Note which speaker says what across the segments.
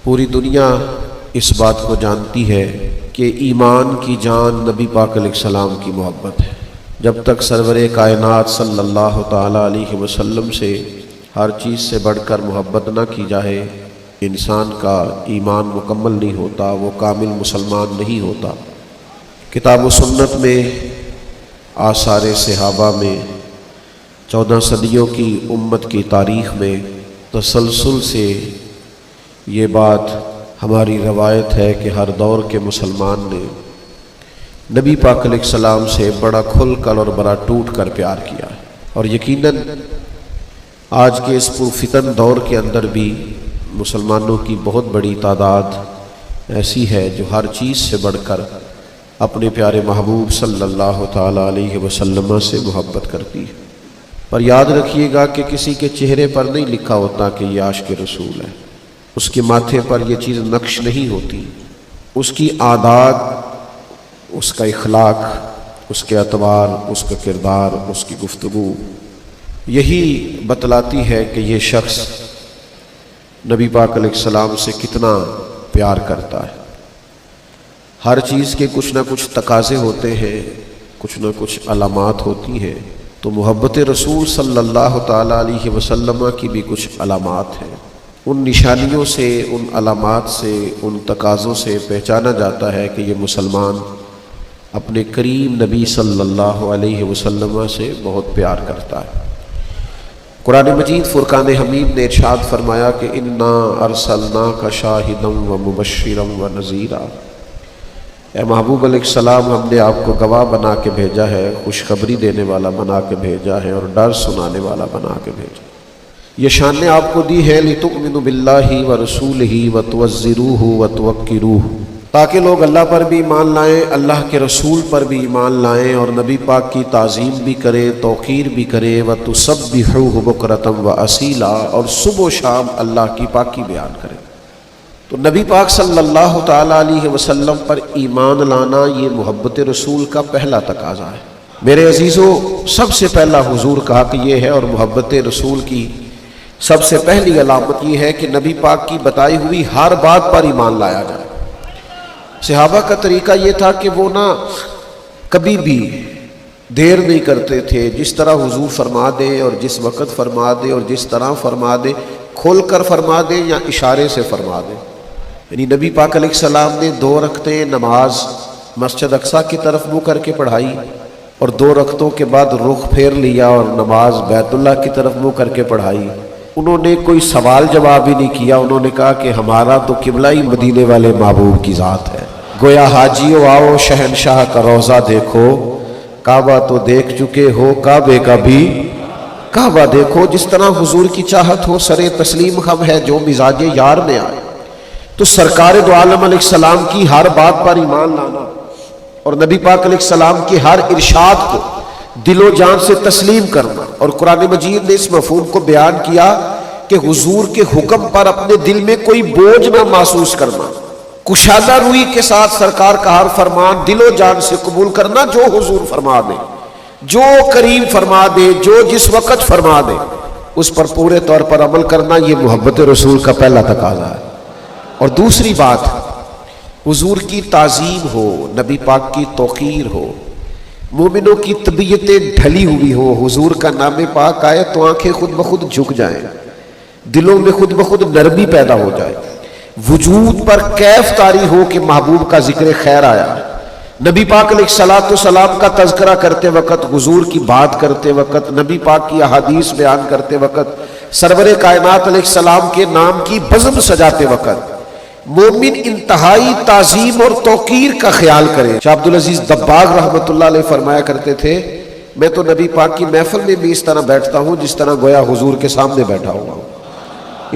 Speaker 1: پوری دنیا اس بات کو جانتی ہے کہ ایمان کی جان نبی پاک علیہ السلام کی محبت ہے۔ جب تک سرور کائنات صلی اللہ تعالیٰ علیہ وسلم سے ہر چیز سے بڑھ کر محبت نہ کی جائے، انسان کا ایمان مکمل نہیں ہوتا، وہ کامل مسلمان نہیں ہوتا۔ کتاب و سنت میں، آثار صحابہ میں، 14 صدیوں کی امت کی تاریخ میں تسلسل سے یہ بات ہماری روایت ہے کہ ہر دور کے مسلمان نے نبی پاک علیہ السلام سے بڑا کھل کر اور بڑا ٹوٹ کر پیار کیا ہے، اور یقیناً آج کے اس پرفتن دور کے اندر بھی مسلمانوں کی بہت بڑی تعداد ایسی ہے جو ہر چیز سے بڑھ کر اپنے پیارے محبوب صلی اللہ تعالیٰ علیہ وسلم سے محبت کرتی ہے۔ پر یاد رکھیے گا کہ کسی کے چہرے پر نہیں لکھا ہوتا کہ یہ عاشق رسول ہے، اس کے ماتھے پر یہ چیز نقش نہیں ہوتی، اس کی عادات، اس کا اخلاق، اس کے اعتبار، اس کا کردار، اس کی گفتگو یہی بتلاتی ہے کہ یہ شخص نبی پاک علیہ السلام سے کتنا پیار کرتا ہے۔ ہر چیز کے کچھ نہ کچھ تقاضے ہوتے ہیں، کچھ نہ کچھ علامات ہوتی ہیں، تو محبت رسول صلی اللہ تعالیٰ علیہ وسلم کی بھی کچھ علامات ہیں۔ ان نشانیوں سے، ان علامات سے، ان تقاضوں سے پہچانا جاتا ہے کہ یہ مسلمان اپنے کریم نبی صلی اللہ علیہ وسلم سے بہت پیار کرتا ہے۔ قرآن مجید فرقان حمید نے ارشاد فرمایا کہ انا ارسلناک شاہدا ومبشرا ونذیرا، اے محبوب علیہ السلام، ہم نے آپ کو گواہ بنا کے بھیجا ہے، خوشخبری دینے والا بنا کے بھیجا ہے، اور ڈر سنانے والا بنا کے بھیجا۔ یہ شان نے آپ کو دی ہے لتؤمنوا باللہ ورسولہ وتعزروہ وتوقروہ، تاکہ لوگ اللہ پر بھی ایمان لائیں، اللہ کے رسول پر بھی ایمان لائیں، اور نبی پاک کی تعظیم بھی کریں، توقیر بھی کریں، وتسبحوہ بکرۃ واصیلا، اور صبح و شام اللہ کی پاکی بیان کریں۔ تو نبی پاک صلی اللہ تعالیٰ علیہ وسلم پر ایمان لانا یہ محبت رسول کا پہلا تقاضا ہے۔ میرے عزیزو، سب سے پہلا حضور کا حق یہ ہے، اور محبت رسول کی سب سے پہلی علامت یہ ہے کہ نبی پاک کی بتائی ہوئی ہر بات پر ایمان لایا جائے۔ صحابہ کا طریقہ یہ تھا کہ وہ کبھی بھی دیر نہیں کرتے تھے، جس طرح حضور فرما دیں اور جس وقت فرما دیں اور جس طرح فرما دیں، کھول کر فرما دیں یا اشارے سے فرما دیں۔ یعنی نبی پاک علیہ السلام نے 2 رکعتیں نماز مسجد اقصیٰ کی طرف منہ کر کے پڑھائی، اور 2 رکعتوں کے بعد رخ پھیر لیا اور نماز بیت اللہ کی طرف منہ کر کے پڑھائی۔ انہوں نے کوئی سوال جواب ہی نہیں کیا، انہوں نے کہا کہ ہمارا تو قبلہ ہی مدینے والے محبوب کی ذات ہے۔ گویا حاجیو آؤ شہنشاہ کا روضہ دیکھو، کعبہ تو دیکھ چکے ہو، کعبے کا بھی کعبہ دیکھو۔ جس طرح حضور کی چاہت ہو، سر تسلیم خم ہے جو مزاج یار میں آئے۔ تو سرکار دو عالم علیہ السلام کی ہر بات پر ایمان لانا، اور نبی پاک علیہ السلام کی ہر ارشاد کو دل و جان سے تسلیم کرنا، اور قرآن مجید نے اس مفہوم کو بیان کیا کہ حضور کے حکم پر اپنے دل میں کوئی بوجھ نہ محسوس کرنا، کشادہ روئی کے ساتھ سرکار کا ہر فرمان دل و جان سے قبول کرنا، جو حضور فرما دے، جو کریم فرما دے، جو جس وقت فرما دے، اس پر پورے طور پر عمل کرنا، یہ محبت رسول کا پہلا تقاضا ہے۔ اور دوسری بات، حضور کی تعظیم ہو، نبی پاک کی توقیر ہو، مومنوں کی طبیعتیں ڈھلی ہوئی ہو، حضور کا نام پاک آئے تو آنکھیں خود بخود جھک جائیں، دلوں میں خود بخود نرمی پیدا ہو جائے، وجود پر کیف طاری ہو کہ محبوب کا ذکر خیر آیا۔ نبی پاک علیہ السلام کا تذکرہ کرتے وقت، حضور کی بات کرتے وقت، نبی پاک کی احادیث بیان کرتے وقت، سرور کائنات علیہ السلام کے نام کی بزم سجاتے وقت مومن انتہائی تعظیم اور توقیر کا خیال کرے۔ شاہ عبدالعزیز دباغ رحمۃ اللہ علیہ فرمایا کرتے تھے، میں تو نبی پاک کی محفل میں بھی اس طرح بیٹھتا ہوں جس طرح گویا حضور کے سامنے بیٹھا ہوا ہوں،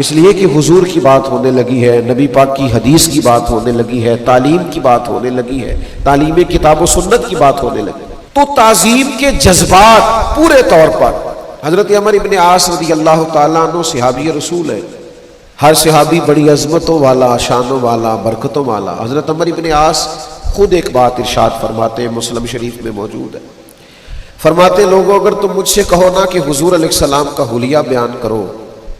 Speaker 1: اس لیے کہ حضور کی بات ہونے لگی ہے، نبی پاک کی حدیث کی بات ہونے لگی ہے، تعلیم کی بات ہونے لگی ہے، تعلیم کتاب و سنت کی بات ہونے لگی۔ تو تعظیم کے جذبات پورے طور پر، حضرت عمر ابن عاص رضی اللہ تعالیٰ عنہ صحابی رسول ہے، ہر صحابی بڑی عظمتوں والا، شانوں والا، برکتوں والا۔ حضرت عمر ابن عاص خود ایک بات ارشاد فرماتے ہیں، مسلم شریف میں موجود ہے، فرماتے لوگوں اگر تم مجھ سے کہو نا کہ حضور علیہ السلام کا حلیہ بیان کرو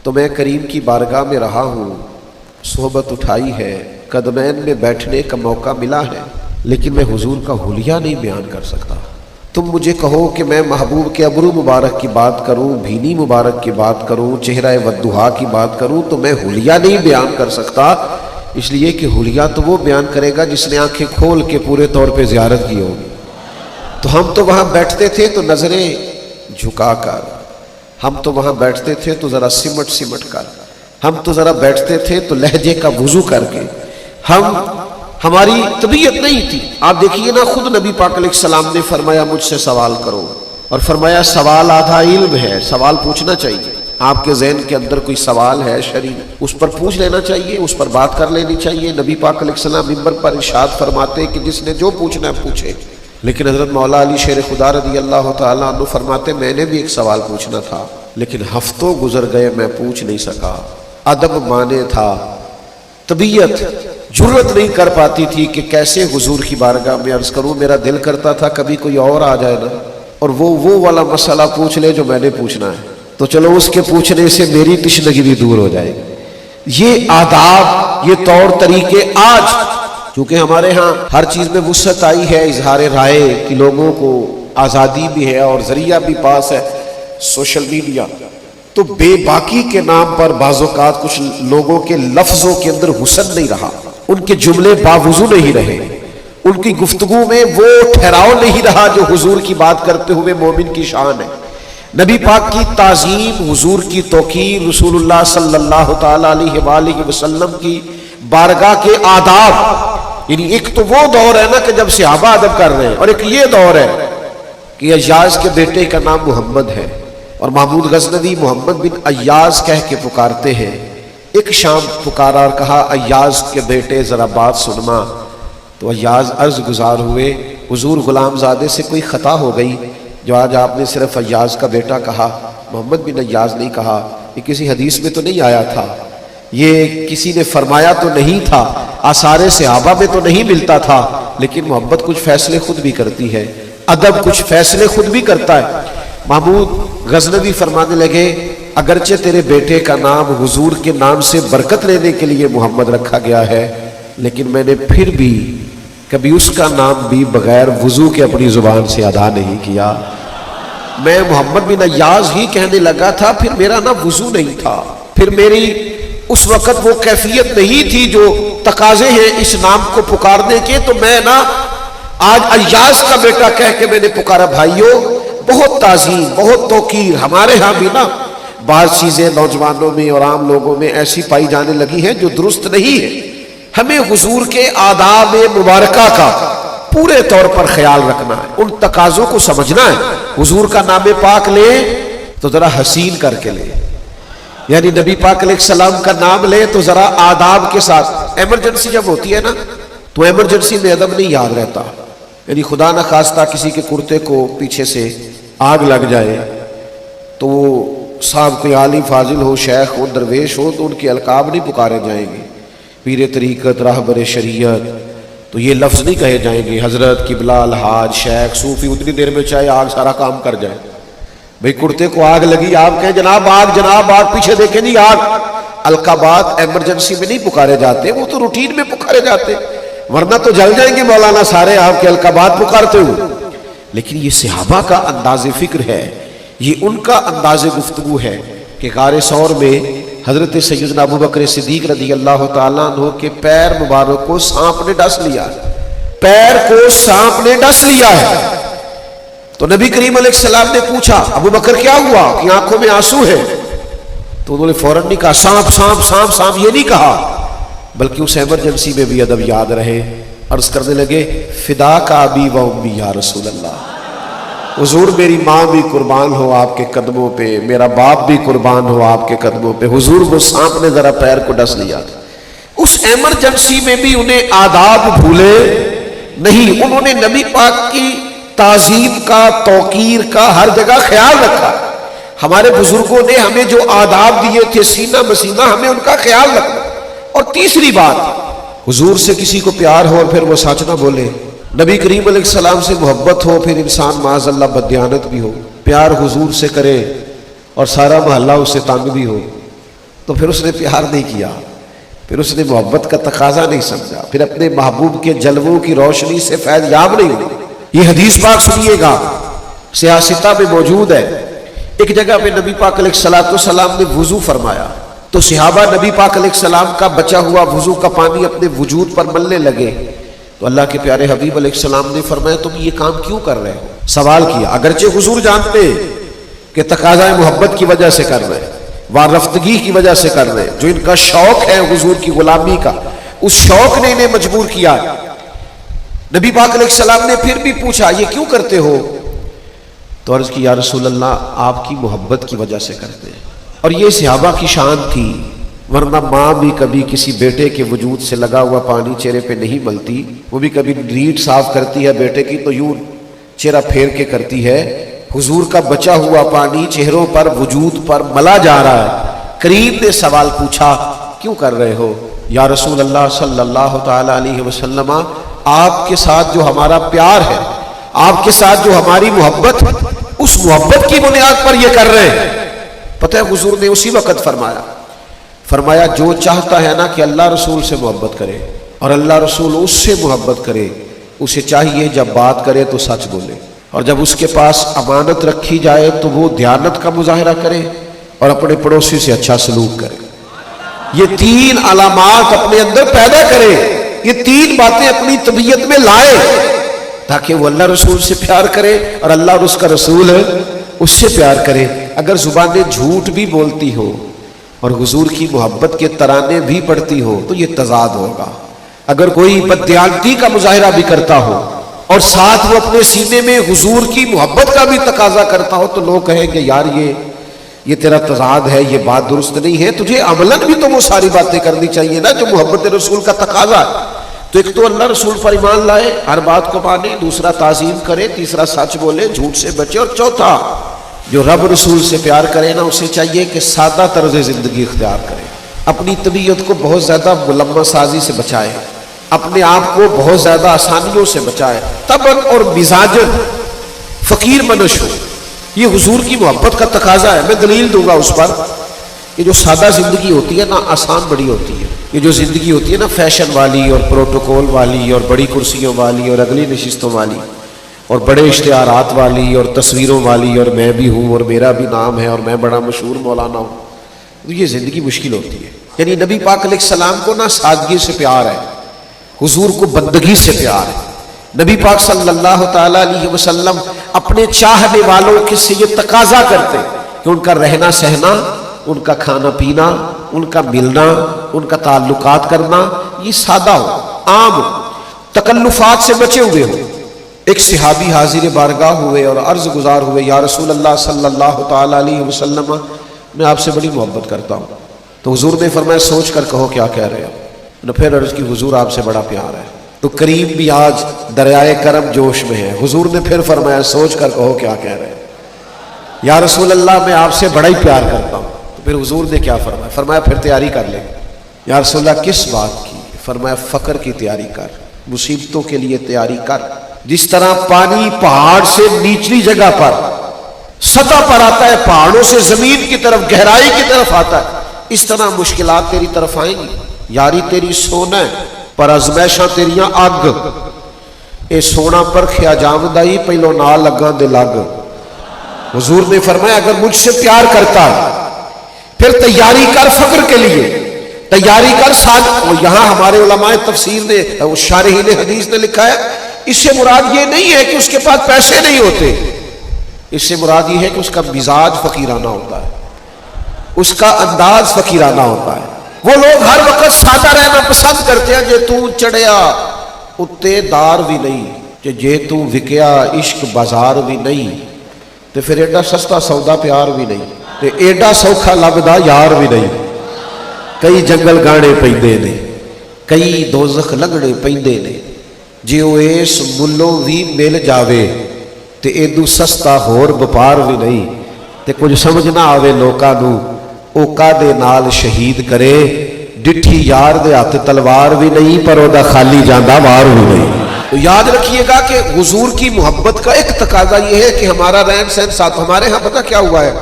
Speaker 1: تو میں کریم کی بارگاہ میں رہا ہوں صحبت اٹھائی ہے، قدمین میں بیٹھنے کا موقع ملا ہے، لیکن میں حضور کا حلیہ نہیں بیان کر سکتا۔ تم مجھے کہو کہ میں محبوب کے ابرو مبارک کی بات کروں، بھینی مبارک کی بات کروں، چہرہ والضحیٰ کی بات کروں، تو میں حلیہ نہیں بیان کر سکتا، اس لیے کہ حلیہ تو وہ بیان کرے گا جس نے آنکھیں کھول کے پورے طور پہ زیارت کی ہوگی۔ تو ہم تو وہاں بیٹھتے تھے تو نظریں جھکا کر، ہم تو وہاں بیٹھتے تھے تو ذرا سمٹ کر، ہم تو ذرا بیٹھتے تھے تو لہجے کا وضو کر کے، ہماری طبیعت نہیں تھی۔ آپ دیکھیے نا، خود نبی پاک علیہ السلام نے فرمایا مجھ سے سوال کرو، اور فرمایا سوال آدھا علم ہے، سوال پوچھنا چاہیے۔ آپ کے ذہن کے اندر کوئی سوال ہے شرعی، اس پر پوچھ لینا چاہیے، اس پر بات کر لینی چاہیے۔ نبی پاک علیہ السلام منبر پر ارشاد فرماتے کہ جس نے جو پوچھنا ہے پوچھے، لیکن حضرت مولا علی شیر خدا رضی اللہ تعالیٰ عنہ فرماتے میں نے بھی ایک سوال پوچھنا تھا، لیکن ہفتوں گزر گئے میں پوچھ نہیں سکا۔ ادب مانے تھا، طبیعت جرت نہیں کر پاتی تھی کہ کیسے حضور کی بارگاہ میں عرض کروں۔ میرا دل کرتا تھا کبھی کوئی اور آ جائے نا اور وہ والا مسئلہ پوچھ لے جو میں نے پوچھنا ہے، تو چلو اس کے پوچھنے سے میری تشنگی بھی دور ہو جائے گی۔ یہ آداب، یہ طور طریقے آج چونکہ ہمارے ہاں ہر چیز میں وسعت آئی ہے، اظہار رائے کی لوگوں کو آزادی بھی ہے اور ذریعہ بھی پاس ہے سوشل میڈیا، تو بے باکی کے نام پر بعض اوقات کچھ لوگوں کے لفظوں کے اندر حسن نہیں رہا، ان کے جملے باوضو نہیں رہے، ان کی گفتگو میں وہ ٹھہراؤ نہیں رہا جو حضور کی بات کرتے ہوئے مومن کی شان ہے۔ نبی پاک کی تعظیم، حضور کی توقیر، رسول اللہ صلی اللہ تعالیٰ علیہ وآلہ وسلم کی بارگاہ کے آداب، یعنی ایک تو وہ دور ہے نا کہ جب صحابہ ادب کر رہے ہیں، اور ایک یہ دور ہے کہ ایاز کے بیٹے کا نام محمد ہے اور محمود غزنوی محمد بن ایاز کہہ کے پکارتے ہیں۔ ایک شام پکارا اور کہا ایاز کے بیٹے ذرا بات سنما، تو ایاز عرض گزار ہوئے حضور غلام زادے سے کوئی خطا ہو گئی جو آج آپ نے صرف ایاز کا بیٹا کہا، محمد بن ایاز نہیں کہا، یہ کسی حدیث میں تو نہیں آیا تھا، یہ کسی نے فرمایا تو نہیں تھا، آثار صحابہ میں تو نہیں ملتا تھا، لیکن محبت کچھ فیصلے خود بھی کرتی ہے، ادب کچھ فیصلے خود بھی کرتا ہے۔ محمود غزنوی فرمانے لگے اگرچہ تیرے بیٹے کا نام حضور کے نام سے برکت لینے کے لیے محمد رکھا گیا ہے، لیکن میں نے پھر بھی کبھی اس کا نام بھی بغیر وضو کے اپنی زبان سے ادا نہیں کیا۔ میں محمد بن ایاز ہی کہنے لگا تھا، پھر میرا نا وضو نہیں تھا، پھر میری اس وقت وہ کیفیت نہیں تھی جو تقاضے ہیں اس نام کو پکارنے کے، تو میں نا آج ایاز کا بیٹا کہہ کے میں نے پکارا۔ بھائیوں، بہت تعظیم، بہت توقیر، ہمارے ہاں بھی نا بعض چیزیں نوجوانوں میں اور عام لوگوں میں ایسی پائی جانے لگی ہیں جو درست نہیں ہے۔ ہمیں حضور کے آداب مبارکہ کا پورے طور پر خیال رکھنا ہے، ان تقاضوں کو سمجھنا ہے۔ حضور کا نام پاک لے تو ذرا حسین کر کے لے، یعنی نبی پاک علیہ السلام کا نام لے تو ذرا آداب کے ساتھ۔ ایمرجنسی جب ہوتی ہے نا تو ایمرجنسی میں ادب نہیں یاد رہتا، یعنی خدا نہ خواستہ کسی کے کرتے کو پیچھے سے آگ لگ جائے تو وہ صاحب کوئی عالم فاضل ہو، شیخ ہو، درویش ہو، تو ان کے القاب نہیں پکارے جائیں گے، پیر طریقت، راہبر شریعت، تو یہ لفظ نہیں کہے جائیں گے حضرت، قبلہ، الحاج، شیخ، صوفی، اتنی دیر میں چاہے آگ سارا کام کر جائے۔ بھئی کرتے کو آگ لگی، آپ کہیں جناب آگ، جناب آگ، پیچھے دیکھیں نہیں آگ۔ القابات ایمرجنسی میں نہیں پکارے جاتے، وہ تو روٹین میں پکارے جاتے، ورنہ تو جل جائیں گے مولانا سارے آپ کے القابات پکارتے ہوئے۔ لیکن یہ صحابہ کا انداز فکر ہے، یہ ان کا انداز گفتگو ہے کہ غار ثور میں حضرت سیدنا ابو بکر صدیق رضی اللہ تعالیٰ عنہ کے پیر مبارک کو سانپ نے ڈس لیا، پیر کو سانپ نے ڈس لیا ہے۔ تو نبی کریم علیہ السلام نے پوچھا ابو بکر کیا ہوا کہ آنکھوں میں آنسو ہے؟ تو انہوں نے فوراً نہیں کہا سانپ سانپ سانپ سانپ، یہ نہیں کہا، بلکہ اس ایمرجنسی میں بھی ادب یاد رہے۔ عرض کرنے لگے فدا کا ابی و امی یا رسول اللہ، حضور میری ماں بھی قربان ہو آپ کے قدموں پہ، میرا باپ بھی قربان ہو آپ کے قدموں پہ۔ حضور وہ سانپ نے ذرا پیر کو ڈس لیا، اس ایمرجنسی میں بھی انہیں آداب بھولے نہیں، انہوں نے نبی پاک کی تعظیم کا، توقیر کا ہر جگہ خیال رکھا۔ ہمارے بزرگوں نے ہمیں جو آداب دیے تھے سینہ بسینہ، ہمیں ان کا خیال رکھنا۔ اور تیسری بات، حضور سے کسی کو پیار ہو اور پھر وہ سچ نہ بولے، نبی کریم علیہ السلام سے محبت ہو پھر انسان معاذ اللہ بددیانت بھی ہو، پیار حضور سے کرے اور سارا محلہ اس سے تنگ بھی ہو، تو پھر اس نے پیار نہیں کیا۔ پھر اس نے محبت کا تقاضا نہیں سمجھا، پھر اپنے محبوب کے جلووں کی روشنی سے فیض یاب نہیں ہوئی۔ یہ حدیث پاک سنیے گا، سیاستہ میں موجود ہے۔ ایک جگہ پہ نبی پاک علیہ السلام نے وضو فرمایا تو صحابہ نبی پاک علیہ السلام کا بچا ہوا وضو کا پانی اپنے وجود پر ملنے لگے، تو اللہ کے پیارے حبیب علیہ السلام نے فرمایا تم یہ کام کیوں کر رہے ہو؟ سوال کیا، اگرچہ حضور جانتے کہ تقاضۂ محبت کی وجہ سے کر رہے ہیں، وارفتگی کی وجہ سے کر رہے ہیں، جو ان کا شوق ہے حضور کی غلامی کا، اس شوق نے انہیں مجبور کیا۔ نبی پاک علیہ السلام نے پھر بھی پوچھا یہ کیوں کرتے ہو؟ تو عرض کی یا رسول اللہ آپ کی محبت کی وجہ سے کرتے ہیں۔ اور یہ صحابہ کی شان تھی، ورنہ ماں بھی کبھی کسی بیٹے کے وجود سے لگا ہوا پانی چہرے پہ نہیں ملتی، وہ بھی کبھی ریٹ صاف کرتی ہے بیٹے کی تو یوں چہرہ پھیر کے کرتی ہے۔ حضور کا بچا ہوا پانی چہروں پر وجود پر ملا جا رہا ہے۔ کریم نے سوال پوچھا کیوں کر رہے ہو؟ یا رسول اللہ صلی اللہ تعالی علیہ وسلم آپ کے ساتھ جو ہمارا پیار ہے، آپ کے ساتھ جو ہماری محبت، اس محبت کی بنیاد پر یہ کر رہے ہیں۔ پتہ ہے حضور نے اسی وقت فرمایا جو چاہتا ہے نا کہ اللہ رسول سے محبت کرے اور اللہ رسول اس سے محبت کرے، اسے چاہیے جب بات کرے تو سچ بولے، اور جب اس کے پاس امانت رکھی جائے تو وہ دیانت کا مظاہرہ کرے اور اپنے پڑوسی سے اچھا سلوک کرے۔ یہ تین علامات اپنے اندر پیدا کرے، یہ تین باتیں اپنی طبیعت میں لائے تاکہ وہ اللہ رسول سے پیار کرے اور اللہ اور اس کا رسول ہے اس سے پیار کرے۔ اگر زبانیں جھوٹ بھی بولتی ہو اور حضور کی محبت کے ترانے بھی پڑھتی ہو تو یہ تضاد ہوگا۔ اگر کوئی بددیانتی کا مظاہرہ بھی کرتا ہو اور ساتھ وہ اپنے سینے میں حضور کی محبت کا بھی تقاضا کرتا ہو تو لوگ کہیں گے یار یہ تیرا تضاد ہے، یہ بات درست نہیں ہے، تجھے عملاً بھی تو وہ ساری باتیں کرنی چاہیے نا جو محبت رسول کا تقاضا ہے۔ تو ایک تو اللہ رسول پر ایمان لائے، ہر بات کو مانے، دوسرا تعظیم کرے، تیسرا سچ بولے، جھوٹ سے بچے، اور چوتھا جو رب رسول سے پیار کرے نا اسے چاہیے کہ سادہ طرز زندگی اختیار کرے، اپنی طبیعت کو بہت زیادہ ملمہ سازی سے بچائے، اپنے آپ کو بہت زیادہ آسانیوں سے بچائے، طبعاً اور مزاجن فقیر منش ہو۔ یہ حضور کی محبت کا تقاضا ہے۔ میں دلیل دوں گا اس پر، یہ جو سادہ زندگی ہوتی ہے نا آسان بڑی ہوتی ہے۔ یہ جو زندگی ہوتی ہے نا فیشن والی اور پروٹوکول والی اور بڑی کرسیوں والی اور اگلی نشستوں والی اور بڑے اشتہارات والی اور تصویروں والی اور میں بھی ہوں اور میرا بھی نام ہے اور میں بڑا مشہور مولانا ہوں، تو یہ زندگی مشکل ہوتی ہے۔ یعنی نبی پاک علیہ السلام کو نا سادگی سے پیار ہے، حضور کو بندگی سے پیار ہے۔ نبی پاک صلی اللہ تعالی علیہ وسلم اپنے چاہنے والوں کے سے یہ تقاضا کرتے کہ ان کا رہنا سہنا، ان کا کھانا پینا، ان کا ملنا، ان کا تعلقات کرنا یہ سادہ ہو، عام ہو، تکلفات سے بچے ہوئے ہو۔ ایک صحابی حاضر بارگاہ ہوئے اور عرض گزار ہوئے یا رسول اللہ صلی اللہ تعالی علیہ وسلم میں آپ سے بڑی محبت کرتا ہوں۔ تو حضور نے فرمایا سوچ کر کہو کیا کہہ رہے ہو۔ پھر عرض کی حضور آپ سے بڑا پیار ہے۔ تو کریم بھی آج دریائے کرم جوش میں ہے۔ حضور نے پھر فرمایا سوچ کر کہو کیا کہہ رہے ہیں۔ یا رسول اللہ میں آپ سے بڑا ہی پیار کرتا ہوں۔ تو پھر حضور نے کیا فرمایا؟ فرمایا پھر تیاری کر لیں۔ یا رسول اللہ کس بات کی؟ فرمایا فقر کی تیاری کر، مصیبتوں کے لیے تیاری کر۔ جس طرح پانی پہاڑ سے نیچلی جگہ پر سطح پر آتا ہے، پہاڑوں سے زمین کی طرف گہرائی کی طرف آتا ہے، اس طرح مشکلات تیری طرف آئیں گی۔ یاری تیری سونا ہے پر ازمائشاں تیریاں اگ، اے سونا پر کھیا جاندائی پہلو نہ لگاں دے لگ۔ حضور نے فرمایا اگر مجھ سے پیار کرتا ہے پھر تیاری کر فقر کے لیے، تیاری کر ساتھ۔ یہاں ہمارے علماء تفسیر نے، شارحین حدیث نے لکھا ہے اس سے مراد یہ نہیں ہے کہ اس کے پاس پیسے نہیں ہوتے، اس سے مراد یہ ہے کہ اس کا مزاج فقیرانہ ہوتا ہے، اس کا انداز فقیرانہ ہوتا ہے۔ وہ لوگ ہر وقت سادہ رہنا پسند کرتے ہیں، جے تو چڑھیا اتے دار بھی نہیں، جے تو وکیا عشق بازار بھی نہیں، تو پھر ایڈا سستا سودا پیار بھی نہیں، تے ایڈا سوکھا لبدا یار بھی نہیں۔ کئی جنگل گانے پیندے نے، کئی دوزخ لنگنے پیندے نے، جے او اس ملوں بھی مل جاوے تے ایدو سستا ہور بپار بھی نہیں، تے کچھ سمجھ نہ آوے لوکاں نو اوکا دے نال شہید کرے، ڈٹھی یار دے ہاتھ تلوار بھی نہیں پر او دا خالی جاندہ وار بھی نہیں۔ تو یاد رکھیے گا کہ حضور کی محبت کا ایک تقاضا یہ ہے کہ ہمارا رہن سہن ساتھ۔ ہمارے ہاں پتہ کیا ہوا ہے،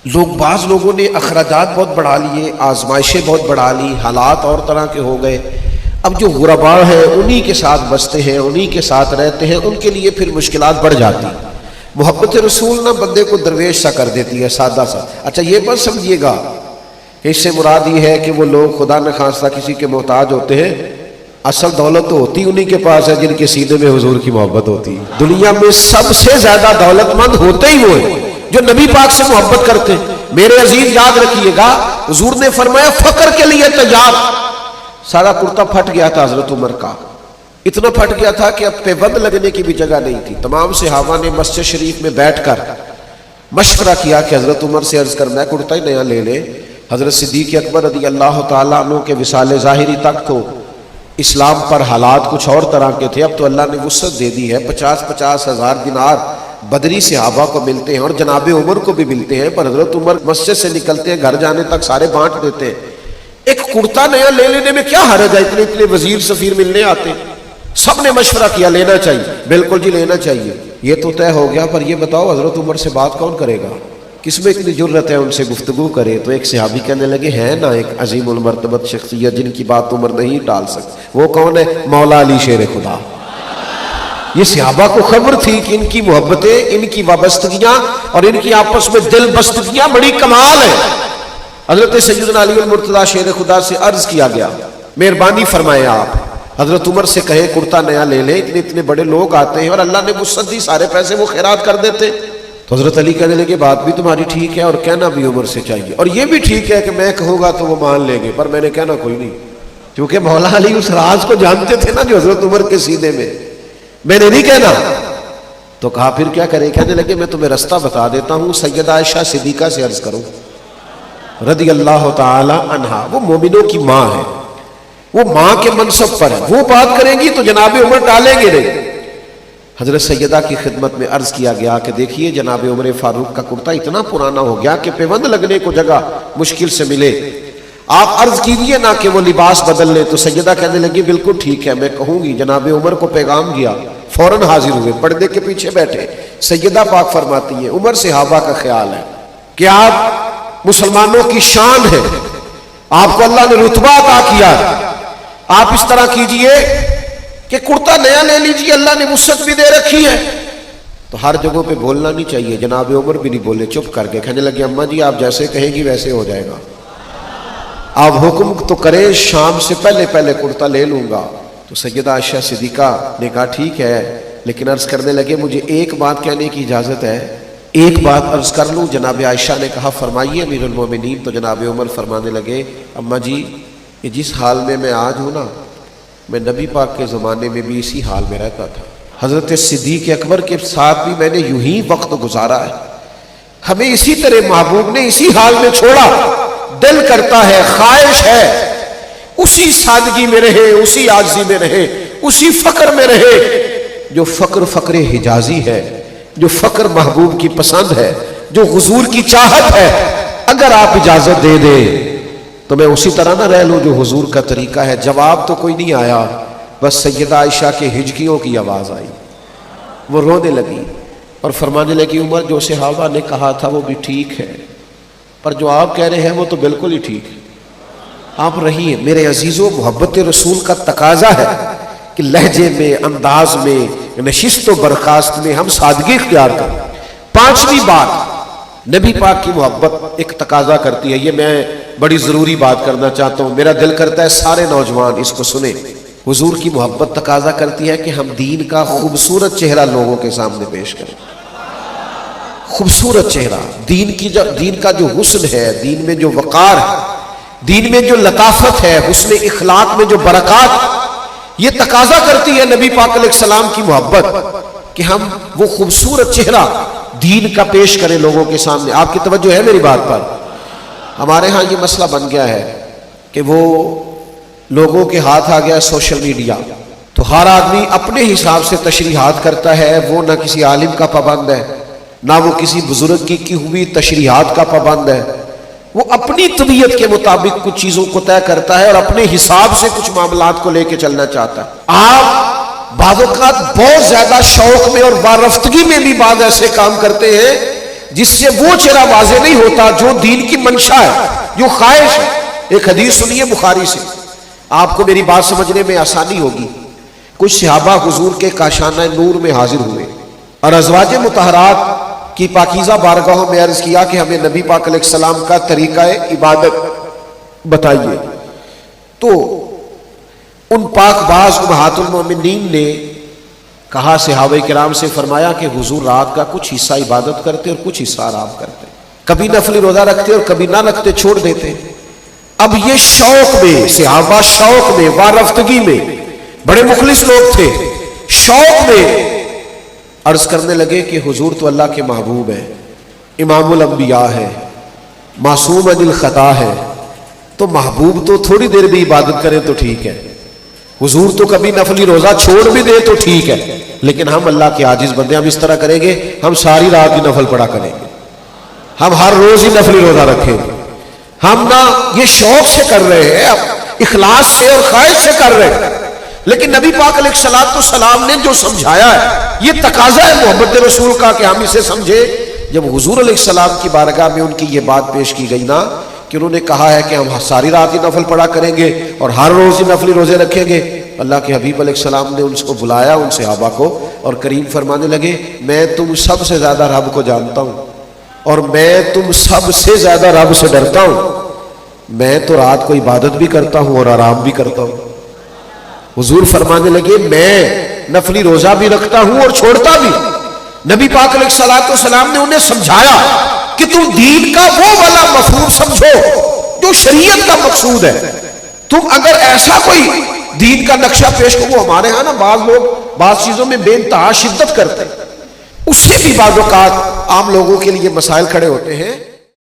Speaker 1: بعض لوگوں نے اخراجات بہت بڑھا لیے، آزمائشیں بہت بڑھا لی، حالات اور طرح کے ہو گئے. اب جو غرباء ہیں انہی کے ساتھ بستے ہیں، انہی کے ساتھ رہتے ہیں، ان کے لیے پھر مشکلات بڑھ جاتی. محبت رسول نہ بندے کو درویش سا کر دیتی ہے، سادہ سا. اچھا یہ مت سمجھیے گا کہ اس سے مراد یہ ہے کہ وہ لوگ خدا نخواستہ کسی کے محتاج ہوتے ہیں. اصل دولت تو ہوتی انہی کے پاس ہے جن کے سینے میں حضور کی محبت ہوتی ہے. دنیا میں سب سے زیادہ دولت مند ہوتے ہی وہ ہیں جو نبی پاک سے محبت کرتے ہیں. میرے عزیز یاد رکھیے گا، حضور نے فرمایا فقر کے لیے تیار. سارا کرتا پھٹ گیا تھا حضرت عمر کا، اتنا پھٹ گیا تھا کہ اب پیبند لگنے کی بھی جگہ نہیں تھی. تمام صحابہ نے مسجد شریف میں بیٹھ کر مشورہ کیا کہ حضرت عمر سے عرض کرنا ہے کرتا ہی نیا لے لے. حضرت صدیق اکبر رضی اللہ تعالیٰ عنہ کے وصال ظاہری تک تو اسلام پر حالات کچھ اور طرح کے تھے، اب تو اللہ نے وسعت دے دی ہے. 50-50 ہزار دینار بدری صحابہ کو ملتے ہیں اور جناب عمر کو بھی ملتے ہیں، پر حضرت عمر مسجد سے نکلتے ہیں گھر جانے تک سارے بانٹ دیتے ہیں. ایک کرتا نیا لے لینے میں کیا حرج ہے؟ اتنے وزیر سفیر ملنے آتے ہیں. سب نے مشورہ کیا لینا چاہیے. بالکل جی لینا چاہیے. یہ تو طے ہو گیا، پر یہ بتاؤ حضرت عمر سے بات کون کرے گا؟ کس میں اتنی جرت ہے ان سے گفتگو کرے؟ تو ایک صحابی کہنے لگے ہیں نا ایک عظیم المرتبت شخصیت جن کی بات عمر نہیں ٹال سکتے. وہ کون ہے؟ مولا علی شیر خدا. یہ صحابہ کو خبر تھی کہ ان کی محبتیں، ان کی وابستگیاں اور ان کی آپس میں دل بستگیاں بڑی کمال ہیں. حضرت سیدنا علی المرتضیٰ شیر خدا سے عرض کیا گیا مہربانی فرمائے آپ حضرت عمر سے کہیں کرتا نیا لے لیں، اتنے بڑے لوگ آتے ہیں اور اللہ نے وسعت دی، سارے پیسے وہ خیرات کر دیتے. تو حضرت علی کہنے لگے بات بھی تمہاری ٹھیک ہے اور کہنا بھی عمر سے چاہیے، اور یہ بھی ٹھیک ہے کہ میں کہوں گا تو وہ مان لیں گے، پر میں نے کہنا کوئی نہیں، کیونکہ مولا علی اس راز کو جانتے تھے نا جو حضرت عمر کے سینے میں نے نہیں کہنا. تو کہا پھر کیا کریں؟ کہنے لگے میں تمہیں رستہ بتا دیتا ہوں، سیدہ عائشہ صدیقہ سے عرض کرو رضی اللہ تعالی عنہا. وہ مومنوں کی ماں ہے، وہ ماں کے منصب پر ہے، وہ بات کریں گی تو جناب عمر ٹالیں گے نہیں. حضرت سیدہ کی خدمت میں عرض کیا گیا کہ دیکھیے جناب عمر فاروق کا کرتا اتنا پرانا ہو گیا کہ پیوند لگنے کو جگہ مشکل سے ملے، آپ عرض کیجئے نا کہ وہ لباس بدل لے. تو سیدہ کہنے لگی بالکل ٹھیک ہے میں کہوں گی. جناب عمر کو پیغام گیا، فوراً حاضر ہوئے، پردے کے پیچھے بیٹھے. سیدہ پاک فرماتی ہیں عمر صحابہ کا خیال ہے کہ آپ مسلمانوں کی شان ہے، آپ کو اللہ نے رتبہ عطا کیا ہے، آپ اس طرح کیجئے کہ کرتا نیا لے لیجئے، اللہ نے وسعت بھی دے رکھی ہے. تو ہر جگہوں پہ بولنا نہیں چاہیے. جناب عمر بھی نہیں بولے، چپ کر کے کہنے لگے اماں جی آپ جیسے کہیں گی ویسے ہو جائے گا، آپ حکم تو کریں شام سے پہلے کرتا لے لوں گا. تو سیدہ عائشہ صدیقہ نے کہا ٹھیک ہے، لیکن عرض کرنے لگے مجھے ایک بات کہنے کی اجازت ہے، ایک بات عرض کر لوں. جناب عائشہ نے کہا فرمائیے امیر المومنین. تو جناب عمر فرمانے لگے اماں جی یہ جس حال میں آج ہوں نا، میں نبی پاک کے زمانے میں بھی اسی حال میں رہتا تھا، حضرت صدیق اکبر کے ساتھ بھی میں نے یوں ہی وقت گزارا ہے، ہمیں اسی طرح محبوب نے اسی حال میں چھوڑا. دل کرتا ہے، خواہش ہے اسی سادگی میں رہے، اسی عاجزی میں رہے، اسی فقر میں رہے جو فقر حجازی ہے، جو فقر محبوب کی پسند ہے، جو حضور کی چاہت ہے. اگر آپ اجازت دے دیں تو میں اسی طرح نہ رہ لوں جو حضور کا طریقہ ہے. جواب تو کوئی نہیں آیا، بس سیدہ عائشہ کے ہجکیوں کی آواز آئی. وہ رونے لگی اور فرمانے لگی عمر جو صحابہ نے کہا تھا وہ بھی ٹھیک ہے، پر جو آپ کہہ رہے ہیں وہ تو بالکل ہی ٹھیک ہے. آپ رہیے. میرے عزیزوں محبت رسول کا تقاضا ہے کہ لہجے میں، انداز میں، نشست و برخاست میں ہم سادگی اختیار کریں. پانچویں بات، نبی پاک کی محبت ایک تقاضا کرتی ہے. یہ میں بڑی ضروری بات کرنا چاہتا ہوں، میرا دل کرتا ہے سارے نوجوان اس کو سنیں. حضور کی محبت تقاضا کرتی ہے کہ ہم دین کا خوبصورت چہرہ لوگوں کے سامنے پیش کریں. خوبصورت چہرہ، دین کا جو حسن ہے، دین میں جو وقار ہے، دین میں جو لطافت ہے، حسن اخلاق میں جو برکات، یہ تقاضا کرتی ہے نبی پاک علیہ السلام کی محبت کہ ہم وہ خوبصورت چہرہ دین کا پیش کریں لوگوں کے سامنے. آپ کی توجہ ہے میری بات پر؟ ہمارے ہاں یہ مسئلہ بن گیا ہے کہ وہ لوگوں کے ہاتھ آ گیا سوشل میڈیا، تو ہر آدمی اپنے حساب سے تشریحات کرتا ہے. وہ نہ کسی عالم کا پابند ہے، نہ وہ کسی بزرگ کی ہوئی تشریحات کا پابند ہے. وہ اپنی طبیعت کے مطابق کچھ چیزوں کو طے کرتا ہے اور اپنے حساب سے کچھ معاملات کو لے کے چلنا چاہتا ہے. آپ بعض اوقات بہت زیادہ شوق میں اور وارفتگی میں بھی بعض ایسے کام کرتے ہیں جس سے وہ چہرہ واضح نہیں ہوتا جو دین کی منشا ہے، جو خواہش ہے۔ ایک حدیث سنیے بخاری سے، آپ کو میری بات سمجھنے میں آسانی ہوگی۔ کچھ صحابہ حضور کے کاشانہ نور میں حاضر ہوئے اور ازواج مطہرات کی پاکیزہ بارگاہوں میں عرض کیا کہ ہمیں نبی پاک علیہ السلام کا طریقہ عبادت بتائیے۔ تو ان پاک باز امہات المومنین نے کہا صحابہ کرام سے، فرمایا کہ حضور رات کا کچھ حصہ عبادت کرتے اور کچھ حصہ آرام کرتے، کبھی نفلی روزہ رکھتے اور کبھی نہ رکھتے، چھوڑ دیتے۔ اب یہ شوق میں، صحابہ شوق میں، وارفتگی میں، بڑے مخلص لوگ تھے، شوق میں عرض کرنے لگے کہ حضور تو اللہ کے محبوب ہے، امام الانبیاء ہے، معصوم عن الخطا ہے، تو محبوب تو تھوڑی دیر بھی عبادت کریں تو ٹھیک ہے، حضور تو کبھی نفلی روزہ چھوڑ بھی دے تو ٹھیک ہے، لیکن ہم اللہ کے عاجز بندے، ہم اس طرح کریں گے، ہم ساری رات ہی نفل پڑھا کریں گے، ہم ہر روز ہی نفلی روزہ رکھیں گے۔ ہم نہ یہ شوق سے کر رہے ہیں، اخلاص سے اور خواہش سے کر رہے ہیں، لیکن نبی پاک علیہ السلام نے جو سمجھایا ہے، یہ تقاضا ہے محبت رسول کا کہ ہم اسے سمجھے۔ جب حضور علیہ السلام کی بارگاہ میں ان کی یہ بات پیش کی گئی نا کہ انہوں نے کہا ہے کہ ہم ساری رات ہی نفل پڑھا کریں گے اور ہر روز ہی نفلی روزے رکھیں گے، اللہ کے حبیب علیہ السلام نے ان کو بلایا، ان صحابہ کو، اور کریم فرمانے لگے، میں تم سب سے زیادہ رب کو جانتا ہوں اور میں تم سب سے زیادہ رب سے ڈرتا ہوں، میں تو رات کو عبادت بھی کرتا ہوں اور آرام بھی کرتا ہوں۔ حضور فرمانے لگے میں نفلی روزہ بھی رکھتا ہوں اور چھوڑتا بھی۔ نبی پاک علیہ السلام نے انہیں سمجھایا کہ تم دین کا وہ والا مفہوم سمجھو جو شریعت کا مقصود ہے۔ تم اگر ایسا کوئی دین کا نقشہ پیش کرو، ہمارے ہاں نا بعض لوگ بعض چیزوں میں بے انتہا شدت کرتے ہیں، اس سے بھی بعض اوقات عام لوگوں کے لیے مسائل کھڑے ہوتے ہیں۔